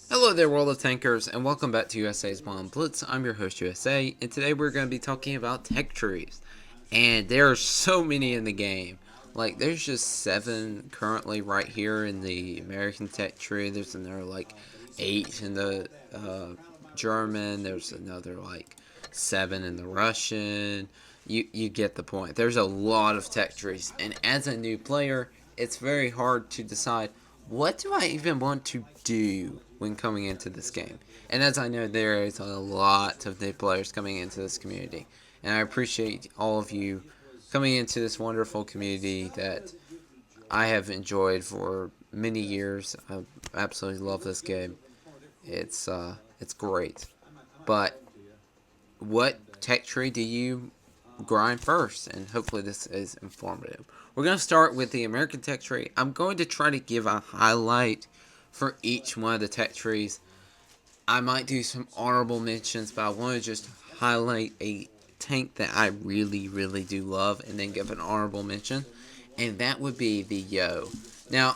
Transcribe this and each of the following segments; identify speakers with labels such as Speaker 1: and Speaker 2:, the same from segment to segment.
Speaker 1: Hello there, World of Tankers, and welcome back to USA's World of Blitz. I'm your host, USA, and today we're going to be talking about tech trees. And there are so many in the game. Like, there's just 7 currently right here in the American tech tree. There's another, 8 in the German. There's another, 7 in the Russian. You get the point. There's a lot of tech trees, and as a new player, it's very hard to decide what do I even want to do when coming into this game. And as I know, there is a lot of new players coming into this community, and I appreciate all of you coming into this wonderful community that I have enjoyed for many years. I absolutely love this game. It's great. But what tech tree do you grind first? And hopefully this is informative. We're going to start with the American tech tree. I'm going to try to give a highlight for each one of the tech trees. I might do some honorable mentions, but I want to just highlight a tank that I really, really do love and then give an honorable mention. And that would be the Yo. Now,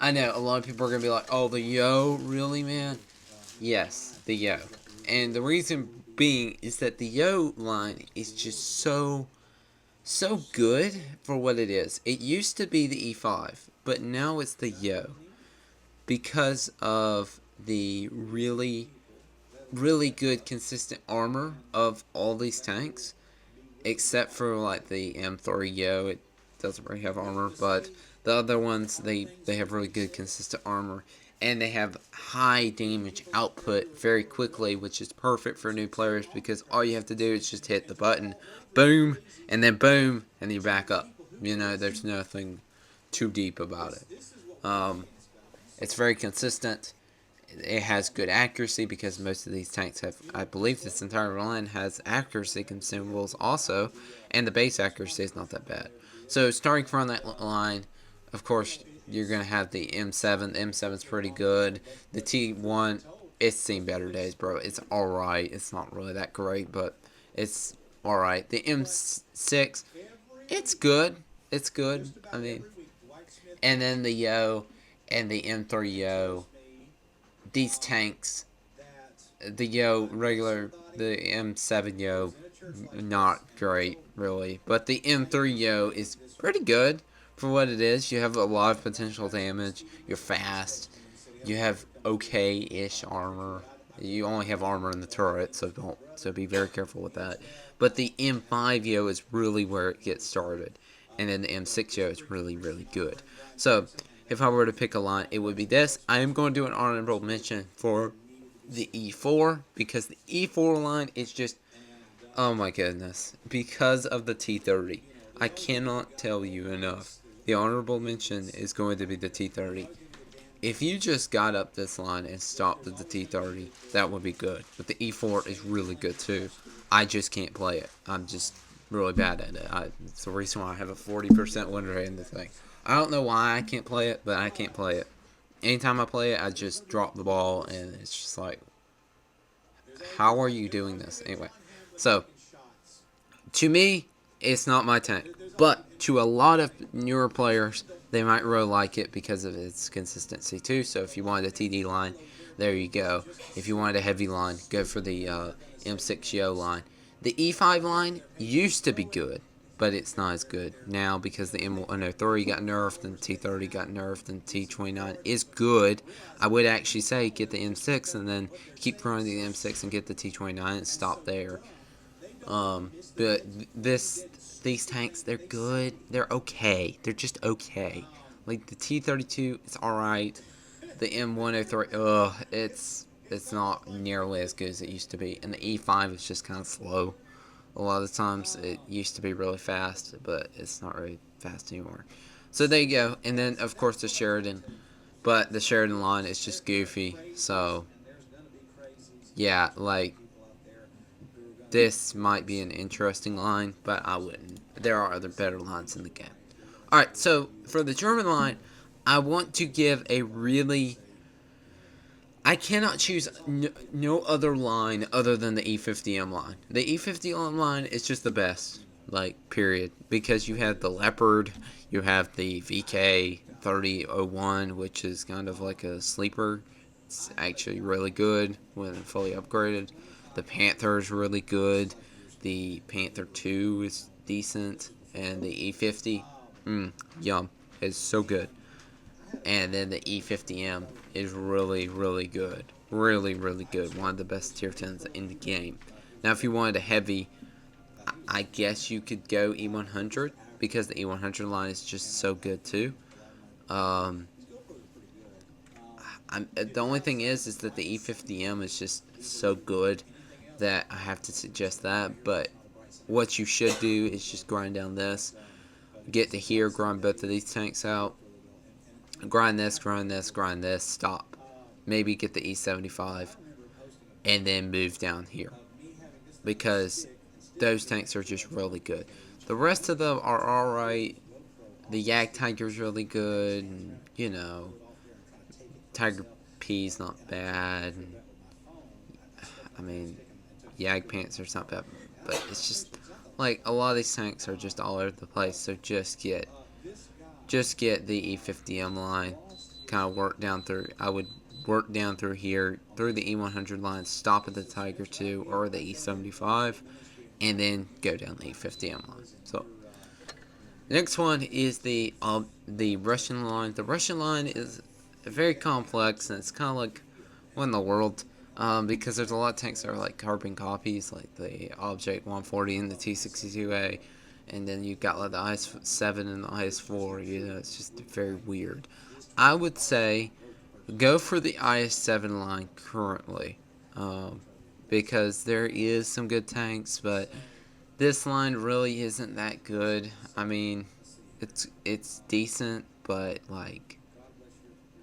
Speaker 1: I know a lot of people are going to be like, oh, the Yo, really, man? Yes, the Yo. And the reason being is that the Yo line is just so good for what it is. It used to be the E5, but now it's the Yo because of the really good consistent armor of all these tanks, except for like the M3 Yo. It doesn't really have armor, but the other ones they have really good consistent armor, and they have high damage output very quickly, which is perfect for new players because all you have to do is just hit the button, boom, and then you back up. There's nothing too deep about it. It's very consistent. It has good accuracy because most of these tanks have, I believe this entire line has accuracy consumables also, and the base accuracy is not that bad. So starting from that line, of course, you're going to have the M7. The M7 is pretty good. The T1, it's seen better days, bro. It's alright. It's not really that great, but it's alright. The M6, it's good. It's good. I mean, and then the Yo and the M3 Yo, these tanks, the Yo regular, the M7 Yo, not great really, but the M3 Yo is pretty good for what it is. You have a lot of potential damage. You're fast. You have okay-ish armor. You only have armor in the turret, so be very careful with that. But the M5 Yo is really where it gets started, and then the M6 Yo is really good. So if I were to pick a line, it would be this. I am going to do an honorable mention for the E4 because the E4 line is just, oh my goodness, because of the T30. I cannot tell you enough. The honorable mention is going to be the T30. If you just got up this line and stopped at the T30, that would be good. But the E4 is really good too. I just can't play it. I'm just really bad at it. It's the reason why I have a 40% win rate in the thing. I don't know why I can't play it, but I can't play it. Anytime I play it, I just drop the ball, and it's just like, how are you doing this? Anyway, so to me, it's not my tank. But to a lot of newer players, they might really like it because of its consistency too. So if you wanted a TD line, there you go. If you wanted a heavy line, go for the M6 Yo line. The E5 line used to be good, but it's not as good now because the M103 got nerfed and the T30 got nerfed and T29 is good. I would actually say get the M6 and then keep growing the M6 and get the T29 and stop there. But these tanks, they're good. They're okay. They're just okay. Like the T32, it's alright. The M103, it's not nearly as good as it used to be. And the E5 is just kind of slow. A lot of the times it used to be really fast, but it's not really fast anymore. So there you go. And then of course the Sheridan, but the Sheridan line is just goofy. So yeah, like this might be an interesting line, but I wouldn't. There are other better lines in the game. Alright, so for the German line, I want to give a really... I cannot choose no other line other than the E50M line. The E50M line is just the best, like, period. Because you have the Leopard, you have the VK 3001, which is kind of like a sleeper It's actually really good when fully upgraded. The Panther is really good. The Panther 2 is decent. And the E50, yum. It's so good. And then the E50M is really, really good. Really, really good. One of the best tier 10s in the game. Now, if you wanted a heavy, I guess you could go E100 because the E100 line is just so good too. The only thing is that the E50M is just so good that I have to suggest that. But what you should do is just grind down this, get to here, grind both of these tanks out, grind this, grind this, grind this, stop. Maybe get the E75, and then move down here. Because those tanks are just really good. The rest of them are alright. The Yak Tiger's really good. And, you know, Tiger P's not bad. I mean, Yag Panzer's not bad. But it's just, like, a lot of these tanks are just all over the place. So just get the E50M line. Kind of work down through. I would work down through here, through the E100 line, stop at the Tiger 2 or the E75, and then go down the E50M line. So, next one is the Russian line. The Russian line is very complex, and it's kind of like what in the world, because there's a lot of tanks that are like carbon copies, like the Object 140 and the T62A, and then you've got like the IS-7 and the IS-4. You know, it's just very weird. I would say go for the IS-7 line currently, because there is some good tanks, but this line really isn't that good. I mean, it's decent, but like,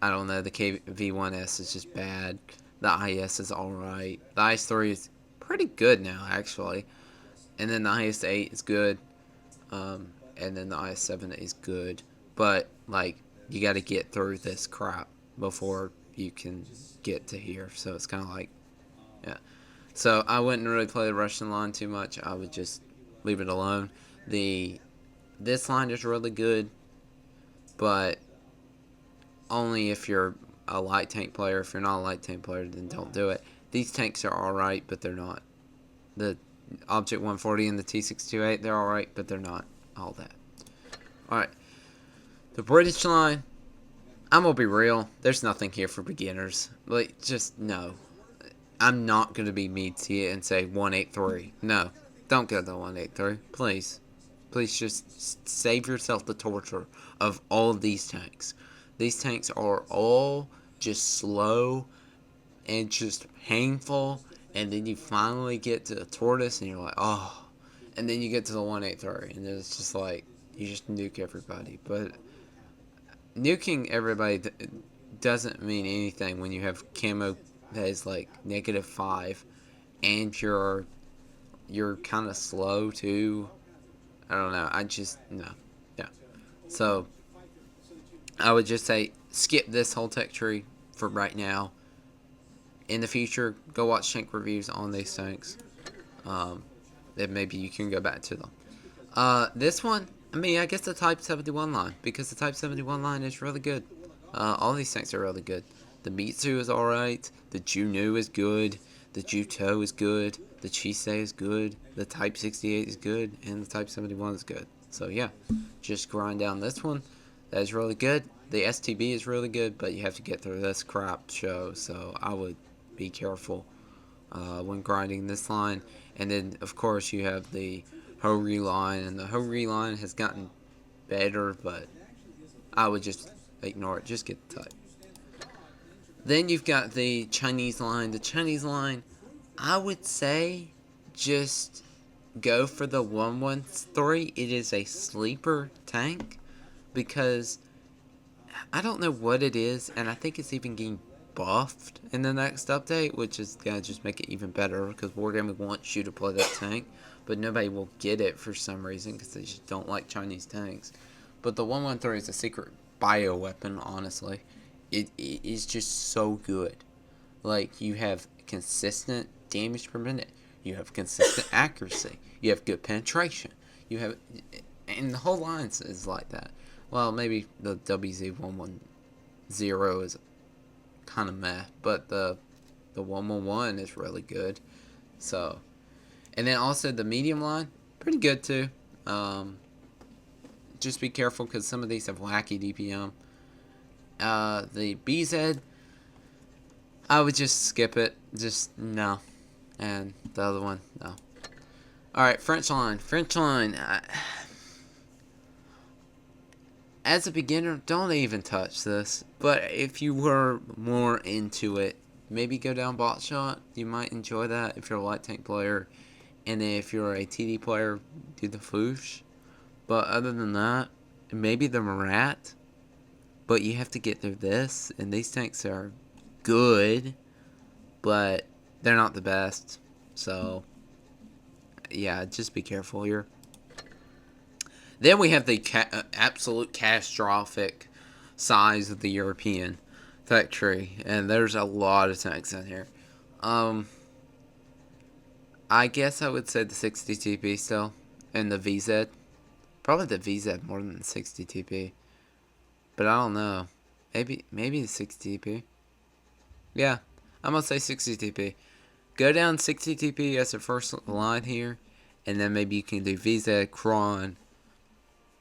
Speaker 1: I don't know, the KV-1S is just bad. The IS is alright. The IS-3 is pretty good now, actually. And then the IS-8 is good. And then the IS-7 is good. But, like, you gotta get through this crap before you can get to here. So it's kind of like, yeah. So I wouldn't really play the Russian line too much. I would just leave it alone. This line is really good, but only if you're a light tank player. If you're not a light tank player, then don't do it. These tanks are alright, but they're not. The Object 140 and the T628, they're alright, but they're not all that. Alright. The British line, I'm gonna be real. There's nothing here for beginners. Like, just no. I'm not gonna be mean to you and say 183. No. Don't go to 183. Please. Please just save yourself the torture of all of these tanks. These tanks are all just slow and just painful, and then you finally get to the tortoise and you're like, oh, and then you get to the 183 and it's just like, you just nuke everybody. But nuking everybody doesn't mean anything when you have camo that is like -5 and you're kind of slow too. I don't know. No. Yeah. So, I would just say skip this whole tech tree for right now. In the future, go watch tank reviews on these tanks. Then maybe you can go back to them. This one, I mean, I guess the Type 71 line, because the Type 71 line is really good. All these tanks are really good. The Mitsu is alright. The Juno is good. The Juto is good. The Chisei is good. The Type 68 is good. And the Type 71 is good. So, yeah. Just grind down this one. That is really good. The STB is really good, but you have to get through this crap show. So, I would be careful when grinding this line. And then, of course, you have the Hori line. And the Hori line has gotten better, but I would just ignore it. Just get the Type. Then you've got the Chinese line. The Chinese line, I would say just go for the 113. It is a sleeper tank because I don't know what it is, and I think it's even getting buffed in the next update, which is going to just make it even better because Wargaming wants you to play that tank, but nobody will get it for some reason because they just don't like Chinese tanks. But the 113 is a secret bioweapon, honestly. It is just so good. Like, you have consistent damage per minute. You have consistent accuracy. You have good penetration. You have, and the whole line is like that. Well, maybe the WZ110 is kind of meh, but the 111 is really good. So, and then also the medium line, pretty good too. Just be careful because some of these have wacky DPM. The BZ, I would just skip it. Just no. And the other one, no. Alright, French line. French line. As a beginner, don't even touch this. But if you were more into it, maybe go down bot shot. You might enjoy that if you're a light tank player. And if you're a TD player, do the Foosh. But other than that, maybe the Marat. But you have to get through this. And these tanks are good, but they're not the best. So, yeah, just be careful here. Then we have the absolute catastrophic size of the European tech tree, and there's a lot of tanks in here. I guess I would say the 60 TP still, and the VZ. Probably the VZ more than the 60 TP, but I don't know. Maybe the 60 TP. Yeah, I'm gonna say 60 TP. Go down 60 TP as the first line here, and then maybe you can do VZ, Kron,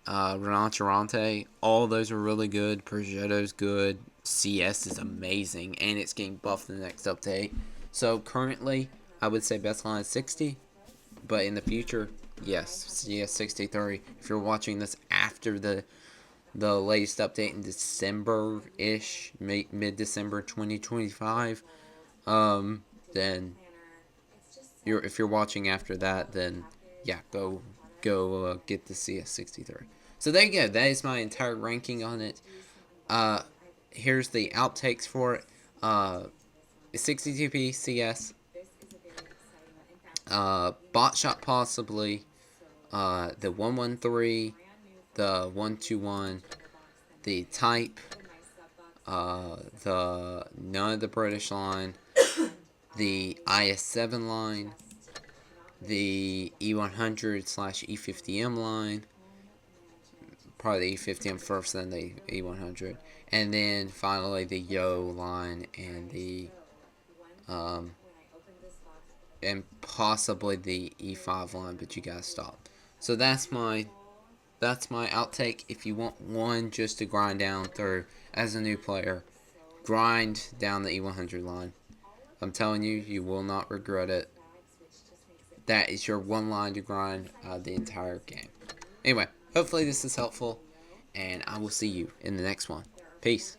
Speaker 1: Renanturante. All those are really good. Progetto's good. CS is amazing, and it's getting buffed in the next update. So currently, I would say best line is 60, but in the future, yes, CS 63. If you're watching this after the latest update in December-ish, mid-December 2025, then if you're watching after that, then yeah, go get the CS 63. So there you go. That is my entire ranking on it. Here's the outtakes for it. 62p CS. Bot shot possibly. The 113, the 121, the type, the none of the British line, the IS7 line, the E100/E50M line, probably the E50M first, then the E100, and then finally the Yo line and the and possibly the E5 line, but you gotta stop. So that's my outtake. If you want one just to grind down through as a new player, grind down the E100 line. I'm telling you, you will not regret it. That is your one line to grind the entire game. Anyway, hopefully this is helpful, and I will see you in the next one. Peace.